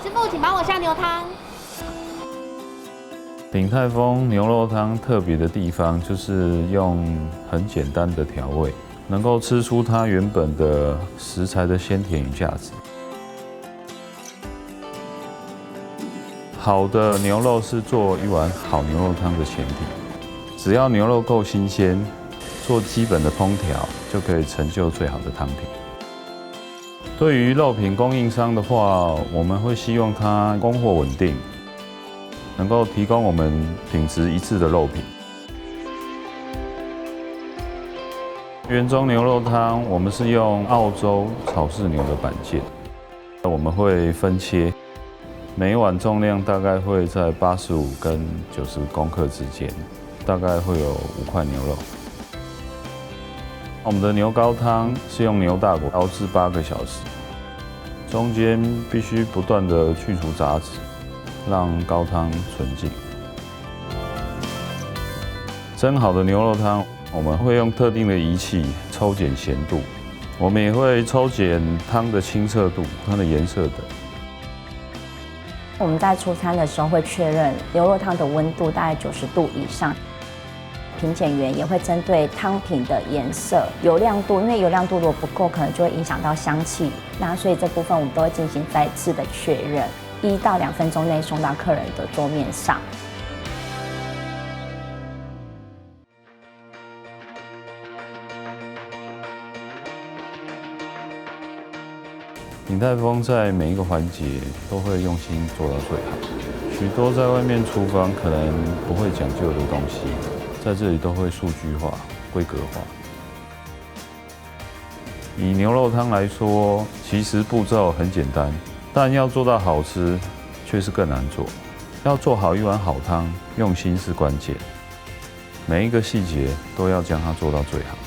师傅，请帮我下牛汤。鼎泰丰牛肉汤特别的地方就是用很简单的调味，能够吃出它原本的食材的鲜甜与价值。好的牛肉是做一碗好牛肉汤的前提，只要牛肉够新鲜，做基本的烹调就可以成就最好的汤品。对于肉品供应商的话，我们会希望它供货稳定，能够提供我们品质一致的肉品。原装牛肉汤，我们是用澳洲草饲牛的板腱，我们会分切，每一碗重量大概会在85跟90公克之间，大概会有5块牛肉。我们的牛高汤是用牛大骨熬制8个小时，中间必须不断的去除杂质，让高汤纯净。蒸好的牛肉汤，我们会用特定的仪器抽检咸度，我们也会抽检汤的清澈度、它的颜色等。我们在出餐的时候会确认牛肉汤的温度大概90度以上。评检员也会针对汤品的颜色、油亮度，因为油亮度如果不够，可能就会影响到香气。那所以这部分我们都会进行再次的确认，1到2分钟内送到客人的桌面上。鼎泰丰在每一个环节都会用心做到最好，许多在外面厨房可能不会讲究的东西，在这里都会数据化、规格化。以牛肉汤来说，其实步骤很简单，但要做到好吃却是更难做。要做好一碗好汤，用心是关键，每一个细节都要将它做到最好。